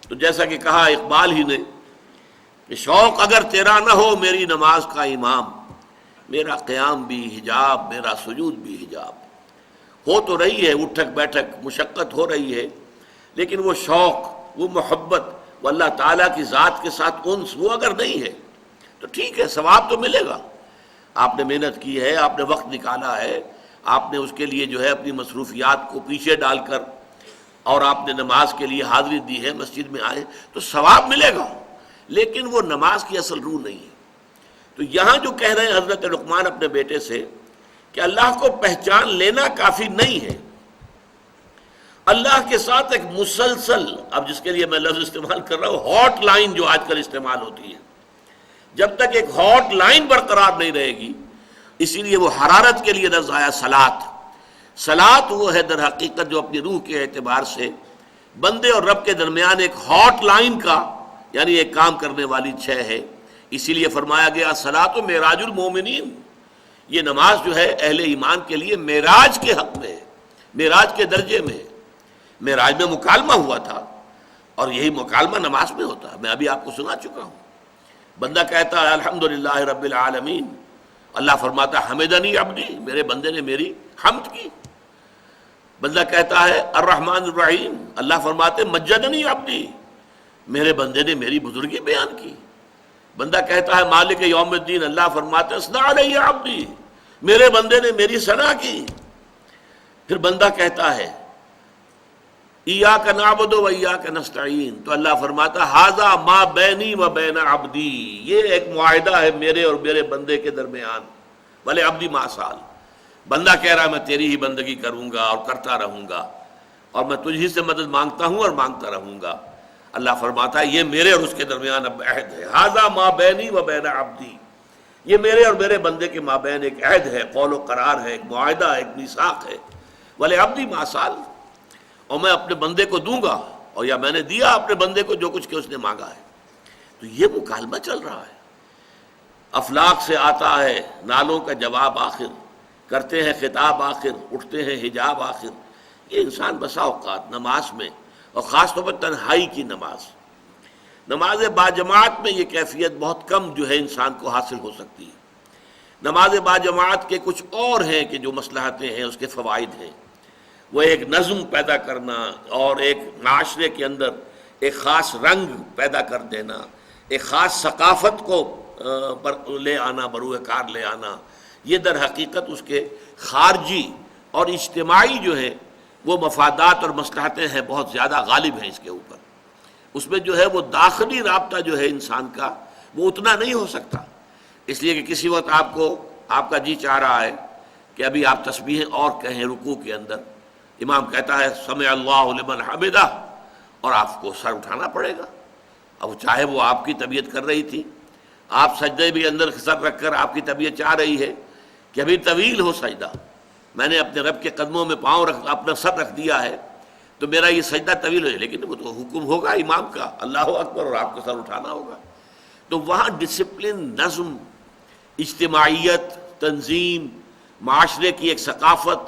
تو جیسا کہ کہا اقبال ہی نے کہ شوق اگر تیرا نہ ہو میری نماز کا امام، میرا قیام بھی حجاب، میرا سجود بھی حجاب۔ ہو تو رہی ہے اٹھک بیٹھک، مشقت ہو رہی ہے، لیکن وہ شوق، وہ محبت، وہ اللہ تعالیٰ کی ذات کے ساتھ انس وہ اگر نہیں ہے تو ٹھیک ہے، ثواب تو ملے گا، آپ نے محنت کی ہے، آپ نے وقت نکالا ہے، آپ نے اس کے لیے جو ہے اپنی مصروفیات کو پیچھے ڈال کر اور آپ نے نماز کے لیے حاضری دی ہے، مسجد میں آئے تو ثواب ملے گا، لیکن وہ نماز کی اصل روح نہیں ہے۔ تو یہاں جو کہہ رہے ہیں حضرت لقمان اپنے بیٹے سے کہ اللہ کو پہچان لینا کافی نہیں ہے، اللہ کے ساتھ ایک مسلسل، اب جس کے لیے میں لفظ استعمال کر رہا ہوں ہاٹ لائن جو آج کل استعمال ہوتی ہے، جب تک ایک ہاٹ لائن برقرار نہیں رہے گی، اسی لیے وہ حرارت کے لیے لفظ آیا صلاۃ۔ صلاۃ وہ ہے در حقیقت جو اپنی روح کے اعتبار سے بندے اور رب کے درمیان ایک ہاٹ لائن کا یعنی ایک کام کرنے والی شے ہے، اسی لیے فرمایا گیا صلاۃ و معراج المومنین، یہ نماز جو ہے اہل ایمان کے لیے معراج کے حق میں ہے، معراج کے درجے میں ہے۔ معراج میں مکالمہ ہوا تھا اور یہی مکالمہ نماز میں ہوتا ہے، میں ابھی آپ کو سنا چکا ہوں۔ بندہ کہتا ہے الحمدللہ رب العالمین، اللہ فرماتا ہے حمدنی عبدی، میرے بندے نے میری حمد کی۔ بندہ کہتا ہے الرحمن الرحیم، اللہ فرماتے مجدنی عبدی، میرے بندے نے میری بزرگی بیان کی۔ بندہ کہتا ہے مالک یوم الدین، اللہ فرماتے اثنا علی عبدی، میرے بندے نے میری ثنا کی۔ پھر بندہ کہتا ہے ایاک نعبد و ایاک نستعین، تو اللہ فرماتا ھذا ما بینی و بین عبدی، یہ ایک معاہدہ ہے میرے اور میرے بندے کے درمیان، بھلے عبدی ما سال، بندہ کہہ رہا ہے میں تیری ہی بندگی کروں گا اور کرتا رہوں گا، اور میں تجھ ہی سے مدد مانگتا ہوں اور مانگتا رہوں گا۔ اللہ فرماتا ہے یہ میرے اور اس کے درمیان اب عہد ہے، ھذا ما بینی و بین عبدی، یہ میرے اور میرے بندے کے مابین ایک عہد ہے، قول و قرار ہے، ایک معاہدہ ہے، ایک میثاق ہے، بھلے عبدی ما سال، اور میں اپنے بندے کو دوں گا، اور یا میں نے دیا اپنے بندے کو جو کچھ کہ اس نے مانگا ہے۔ تو یہ مکالمہ چل رہا ہے، افلاک سے آتا ہے نالوں کا جواب آخر، کرتے ہیں خطاب آخر، اٹھتے ہیں حجاب آخر۔ یہ انسان بسا اوقات نماز میں، اور خاص طور پر تنہائی کی نماز باجماعت میں یہ کیفیت بہت کم جو ہے انسان کو حاصل ہو سکتی ہے۔ نماز باجماعت کے کچھ اور ہیں کہ جو مصلحتیں ہیں، اس کے فوائد ہیں، وہ ایک نظم پیدا کرنا اور ایک معاشرے کے اندر ایک خاص رنگ پیدا کر دینا، ایک خاص ثقافت کو لے آنا، بروئے کار لے آنا، یہ در حقیقت اس کے خارجی اور اجتماعی جو ہے وہ مفادات اور مصلحتیں ہیں، بہت زیادہ غالب ہیں اس کے اوپر۔ اس میں جو ہے وہ داخلی رابطہ جو ہے انسان کا وہ اتنا نہیں ہو سکتا، اس لیے کہ کسی وقت آپ کا جی چاہ رہا ہے کہ ابھی آپ تسبیحیں اور کہیں رکوع کے اندر، امام کہتا ہے سمع اللہ لمن حمدہ، اور آپ کو سر اٹھانا پڑے گا، اب چاہے وہ آپ کی طبیعت کر رہی تھی، آپ سجدے بھی اندر سر رکھ کر آپ کی طبیعت چاہ رہی ہے کہ ابھی طویل ہو سجدہ، میں نے اپنے رب کے قدموں میں اپنا سر رکھ دیا ہے تو میرا یہ سجدہ طویل ہو جائے، لیکن وہ تو حکم ہوگا امام کا اللہ اکبر اور آپ کو سر اٹھانا ہوگا۔ تو وہاں ڈسپلن، نظم، اجتماعیت، تنظیم، معاشرے کی ایک ثقافت،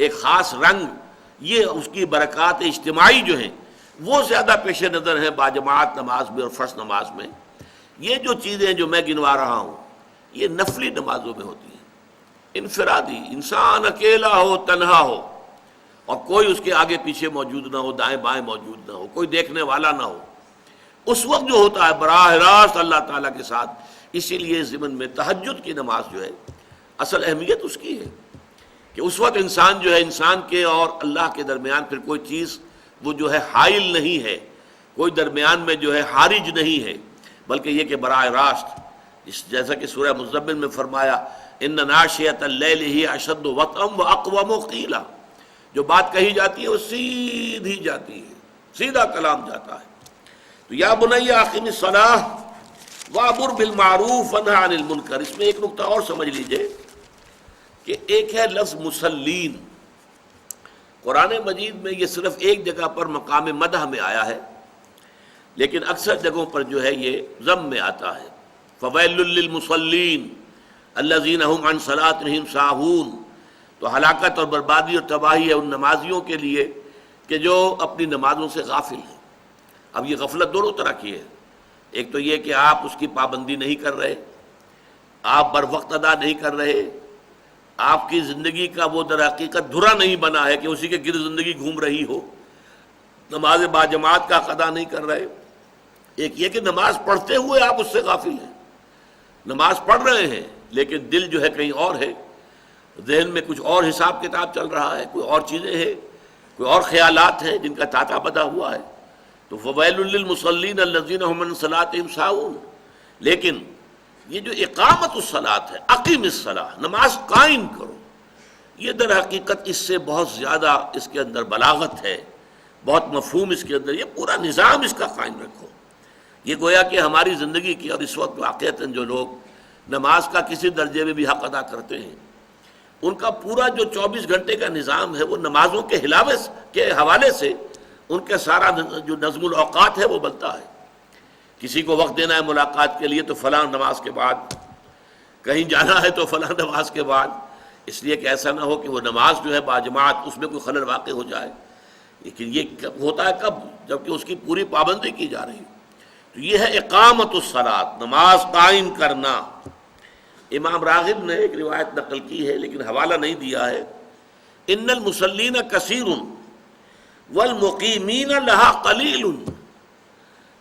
ایک خاص رنگ، یہ اس کی برکات اجتماعی جو ہیں وہ زیادہ پیش نظر ہیں باجماعت نماز میں اور فرض نماز میں۔ یہ جو چیزیں جو میں گنوا رہا ہوں یہ نفلی نمازوں میں ہوتی ہیں، انفرادی، انسان اکیلا ہو، تنہا ہو، اور کوئی اس کے آگے پیچھے موجود نہ ہو، دائیں بائیں موجود نہ ہو، کوئی دیکھنے والا نہ ہو، اس وقت جو ہوتا ہے براہ راست اللہ تعالیٰ کے ساتھ۔ اسی لیے ضمن میں تہجد کی نماز جو ہے اصل اہمیت اس کی ہے کہ اس وقت انسان جو ہے، انسان کے اور اللہ کے درمیان پھر کوئی چیز وہ جو ہے حائل نہیں ہے، کوئی درمیان میں جو ہے حارج نہیں ہے، بلکہ یہ کہ براہ راست جیسا کہ سورہ مزمل میں فرمایا ان ناشئۃ اللیل ہی اشد وطئا واقوم قیلا، جو بات کہی جاتی ہے وہ سیدھی جاتی ہے، سیدھا کلام جاتا ہے۔ تو یا بنی اقم الصلاۃ وامر بالمعروف وانہ عن المنکر، اس میں ایک نقطہ اور سمجھ لیجئے کہ ایک ہے لفظ مسلین، قرآن مجید میں یہ صرف ایک جگہ پر مقام مدح میں آیا ہے، لیکن اکثر جگہوں پر جو ہے یہ ذم میں آتا ہے۔ فویل للمصلین الذین هم عن صلاتهم ساہون، تو ہلاکت اور بربادی اور تباہی ہے ان نمازیوں کے لیے کہ جو اپنی نمازوں سے غافل ہیں۔ اب یہ غفلت دونوں طرح کی ہے، ایک تو یہ کہ آپ اس کی پابندی نہیں کر رہے، آپ بر وقت ادا نہیں کر رہے، آپ کی زندگی کا وہ در حقیقت دھرا نہیں بنا ہے کہ اسی کے گرد زندگی گھوم رہی ہو، نماز باجماعت کا ادا نہیں کر رہے۔ ایک یہ کہ نماز پڑھتے ہوئے آپ اس سے غافل ہیں، نماز پڑھ رہے ہیں لیکن دل جو ہے کہیں اور ہے، ذہن میں کچھ اور حساب کتاب چل رہا ہے، کوئی اور چیزیں ہیں، کوئی اور خیالات ہیں جن کا تاتا پتا ہوا ہے۔ تو فویل للمصلین الذین هم عن صلاتهم ساہون، لیکن یہ جو اقامت الصلاۃ ہے، اقیم الصلاۃ، نماز قائم کرو، یہ در حقیقت اس سے بہت زیادہ اس کے اندر بلاغت ہے، بہت مفہوم اس کے اندر، یہ پورا نظام اس کا قائم رکھو۔ یہ گویا کہ ہماری زندگی کی اور اس وقت واقعتاً جو لوگ نماز کا کسی درجے میں بھی حق ادا کرتے ہیں، ان کا پورا جو 24 گھنٹے کا نظام ہے وہ نمازوں کے حوالے سے ان کا سارا جو نظم الاوقات ہے وہ بنتا ہے۔ کسی کو وقت دینا ہے ملاقات کے لیے تو فلاں نماز کے بعد، کہیں جانا ہے تو فلاں نماز کے بعد، اس لیے کہ ایسا نہ ہو کہ وہ نماز جو ہے باجماعت اس میں کوئی خلل واقع ہو جائے۔ لیکن یہ ہوتا ہے کب؟ جبکہ اس کی پوری پابندی کی جا رہی ہے۔ تو یہ ہے اقامت الصلاۃ، نماز قائم کرنا۔ امام راغب نے ایک روایت نقل کی ہے لیکن حوالہ نہیں دیا ہے، ان المصلین کثیر والمقیمین لہا قلیل،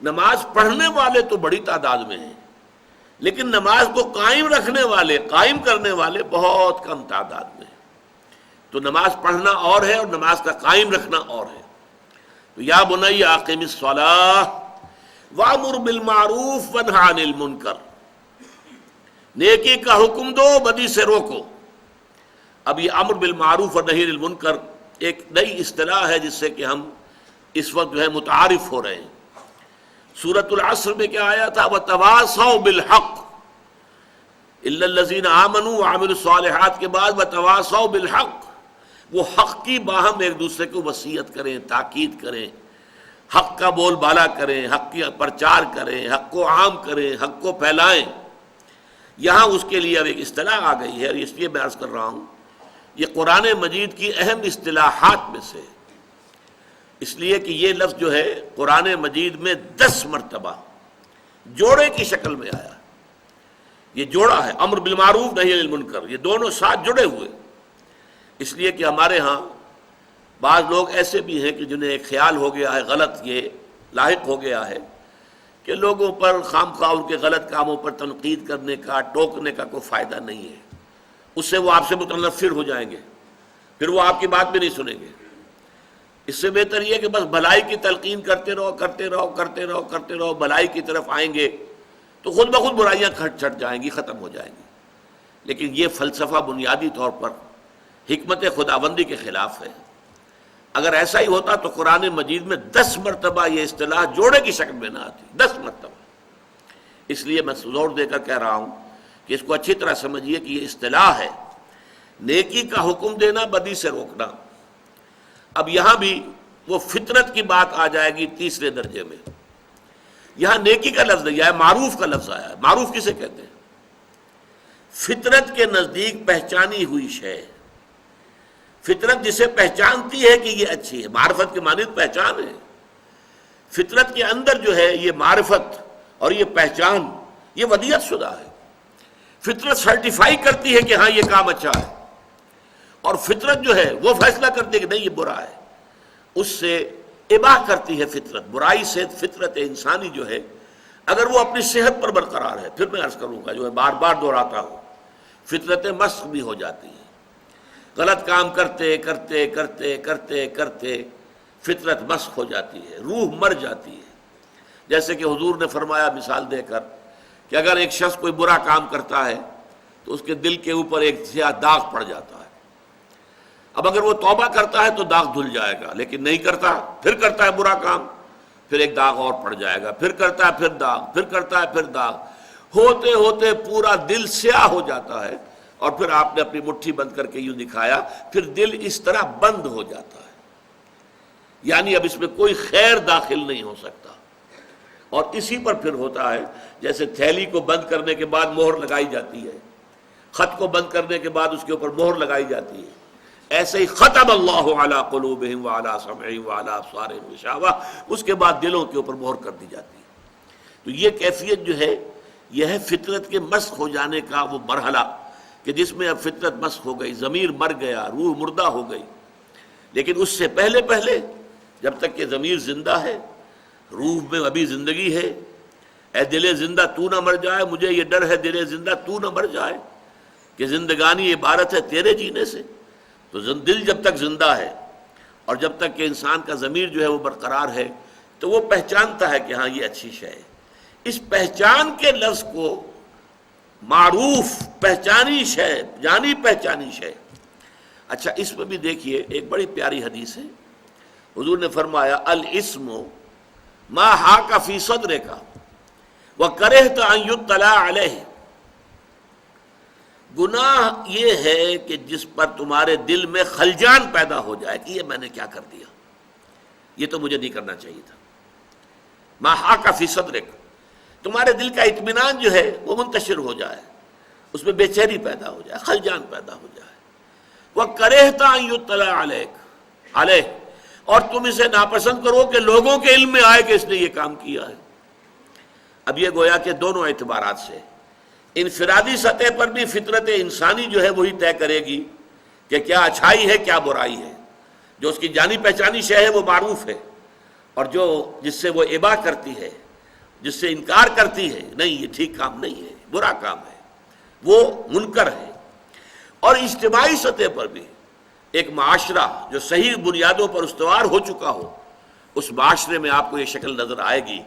نماز پڑھنے والے تو بڑی تعداد میں ہیں لیکن نماز کو قائم رکھنے والے، قائم کرنے والے بہت کم تعداد میں ہیں۔ تو نماز پڑھنا اور ہے اور نماز کا قائم رکھنا اور ہے۔ تو یا بنی اقم الصلاۃ وامر بالمعروف وانہ عن المنکر، نیکی کا حکم دو، بدی سے روکو۔ اب یہ امر بالمعروف اور نہی عن المنکر ایک نئی اصطلاح ہے جس سے کہ ہم اس وقت جو ہے متعارف ہو رہے ہیں۔ سورۃ العصر میں کیا آیا تھا؟ وَتَوَاصَوْا بِالْحَقِّ، إِلَّا الَّذِينَ آمَنُوا وَعَمِلُوا الصَّالِحَاتِ کے بعد وَتَوَاصَوْا بِالْحَقِّ، وہ حق کی باہم ایک دوسرے کو وصیت کریں، تاکید کریں، حق کا بول بالا کریں، حق کی پرچار کریں، حق کو عام کریں، حق کو پھیلائیں۔ یہاں اس کے لیے اب ایک اصطلاح آ گئی ہے اور اس لیے میں عرض کر رہا ہوں یہ قرآن مجید کی اہم اصطلاحات میں سے، اس لیے کہ یہ لفظ جو ہے قرآن مجید میں 10 مرتبہ جوڑے کی شکل میں آیا۔ یہ جوڑا ہے، امر بالمعروف نہی عن المنکر، یہ دونوں ساتھ جڑے ہوئے۔ اس لیے کہ ہمارے ہاں بعض لوگ ایسے بھی ہیں کہ جنہیں ایک خیال ہو گیا ہے، غلط یہ لاحق ہو گیا ہے کہ لوگوں پر خام خواہ ان کے غلط کاموں پر تنقید کرنے کا، ٹوکنے کا کوئی فائدہ نہیں ہے، اس سے وہ آپ سے متنفر ہو جائیں گے، پھر وہ آپ کی بات بھی نہیں سنیں گے۔ اس سے بہتر یہ کہ بس بھلائی کی تلقین کرتے رہو، کرتے رہو، کرتے رہو، کرتے رہو، بھلائی کی طرف آئیں گے تو خود بخود برائیاں چھٹ جائیں گی، ختم ہو جائیں گی۔ لیکن یہ فلسفہ بنیادی طور پر حکمت خداوندی کے خلاف ہے۔ اگر ایسا ہی ہوتا تو قرآن مجید میں 10 مرتبہ یہ اصطلاح جوڑے کی شکل میں نہ آتی، 10 مرتبہ۔ اس لیے میں زور دے کر کہہ رہا ہوں کہ اس کو اچھی طرح سمجھیے کہ یہ اصطلاح ہے، نیکی کا حکم دینا، بدی سے روکنا۔ اب یہاں بھی وہ فطرت کی بات آ جائے گی تیسرے درجے میں۔ یہاں نیکی کا لفظ نہیں آیا، معروف کا لفظ آیا ہے۔ معروف کسے کہتے ہیں؟ فطرت کے نزدیک پہچانی ہوئی شے، فطرت جسے پہچانتی ہے کہ یہ اچھی ہے۔ معرفت کے معنی پہچان ہے، فطرت کے اندر جو ہے یہ معرفت اور یہ پہچان، یہ ودیعت شدہ ہے۔ فطرت سرٹیفائی کرتی ہے کہ ہاں یہ کام اچھا ہے، اور فطرت جو ہے وہ فیصلہ کرتی ہے کہ نہیں یہ برا ہے، اس سے اباح کرتی ہے فطرت۔ برائی سے فطرت انسانی جو ہے اگر وہ اپنی صحت پر برقرار ہے، پھر میں عرض کروں گا جو ہے بار بار دہراتا ہوں، فطرت مسخ بھی ہو جاتی ہے۔ غلط کام کرتے کرتے کرتے کرتے کرتے فطرت مسخ ہو جاتی ہے، روح مر جاتی ہے۔ جیسے کہ حضور نے فرمایا مثال دے کر کہ اگر ایک شخص کوئی برا کام کرتا ہے تو اس کے دل کے اوپر ایک سیاہ داغ پڑ جاتا ہے۔ اب اگر وہ توبہ کرتا ہے تو داغ دھل جائے گا، لیکن نہیں کرتا، پھر کرتا ہے برا کام، پھر ایک داغ اور پڑ جائے گا، پھر کرتا ہے پھر داغ، پھر کرتا ہے پھر داغ، ہوتے ہوتے پورا دل سیاہ ہو جاتا ہے۔ اور پھر آپ نے اپنی مٹھی بند کر کے یوں دکھایا، پھر دل اس طرح بند ہو جاتا ہے، یعنی اب اس میں کوئی خیر داخل نہیں ہو سکتا۔ اور اسی پر پھر ہوتا ہے جیسے تھیلی کو بند کرنے کے بعد مہر لگائی جاتی ہے، خط کو بند کرنے کے بعد اس کے اوپر مہر لگائی جاتی ہے، ایسے ہی ختم اللہ علی قلوبہم وعلی سمعہم وعلی ابصارہم غشاوہ، اس کے بعد دلوں کے اوپر مہر کر دی جاتی ہے۔ تو یہ کیفیت جو ہے یہ ہے فطرت کے مسخ ہو جانے کا وہ مرحلہ، کہ جس میں اب فطرت مسخ ہو گئی، ضمیر مر گیا، روح مردہ ہو گئی۔ لیکن اس سے پہلے پہلے جب تک کہ ضمیر زندہ ہے، روح میں ابھی زندگی ہے، اے دل زندہ تو نہ مر جائے، مجھے یہ ڈر ہے دل زندہ تو نہ مر جائے، کہ زندگانی عبارت ہے تیرے جینے سے۔ تو دل جب تک زندہ ہے اور جب تک کہ انسان کا ضمیر جو ہے وہ برقرار ہے تو وہ پہچانتا ہے کہ ہاں یہ اچھی شے ہے۔ اس پہچان کے لفظ کو معروف، پہچانی شے، جانی پہچانی شے۔ اچھا اس میں بھی دیکھیے ایک بڑی پیاری حدیث ہے، حضور نے فرمایا الاسم ما حاک فی صدرک وکرہت ان یطلع علیہ، گناہ یہ ہے کہ جس پر تمہارے دل میں خلجان پیدا ہو جائے کہ یہ میں نے کیا کر دیا، یہ تو مجھے نہیں کرنا چاہیے تھا۔ ما حاک فی صدرک، تمہارے دل کا اطمینان جو ہے وہ منتشر ہو جائے، اس میں بے چینی پیدا ہو جائے، خلجان پیدا ہو جائے۔ وَكَرِهْتَ أَن يُطَّلَعَ عَلَيْهِ، اور تم اسے ناپسند کرو کہ لوگوں کے علم میں آئے کہ اس نے یہ کام کیا ہے۔ اب یہ گویا کہ دونوں اعتبارات سے، انفرادی سطح پر بھی فطرت انسانی جو ہے وہی طے کرے گی کہ کیا اچھائی ہے کیا برائی ہے۔ جو اس کی جانی پہچانی شے ہے وہ معروف ہے، اور جو جس سے وہ اباح کرتی ہے، جس سے انکار کرتی ہے، نہیں یہ ٹھیک کام نہیں ہے، برا کام ہے، وہ منکر ہے۔ اور اجتماعی سطح پر بھی ایک معاشرہ جو صحیح بنیادوں پر استوار ہو چکا ہو، اس معاشرے میں آپ کو یہ شکل نظر آئے گی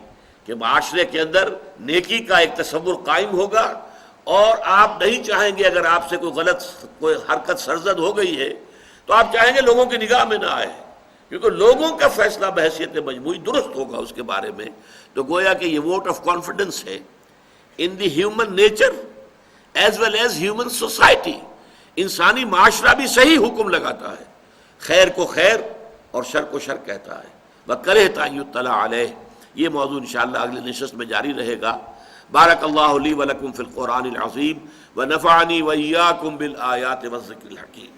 کہ معاشرے کے اندر نیکی کا ایک تصور قائم ہوگا، اور آپ نہیں چاہیں گے اگر آپ سے کوئی حرکت سرزد ہو گئی ہے تو آپ چاہیں گے لوگوں کی نگاہ میں نہ آئے، کیونکہ لوگوں کا فیصلہ بحیثیت مجموعی درست ہوگا اس کے بارے میں۔ تو گویا کہ یہ ووٹ آف کانفیڈنس ہے in the human nature as well as human society. انسانی معاشرہ بھی صحیح حکم لگاتا ہے، خیر کو خیر اور شر کو شر کہتا ہے۔ وَكَرِهْتَ أَن يُطَّلَعَ عَلَيْهِ، یہ موضوع انشاءاللہ اگلے نشست میں جاری رہے گا۔ بارک اللہ لی ولکم فی القرآن العظیم ونفعنی وإیاکم بالآیات والذکر الحکیم۔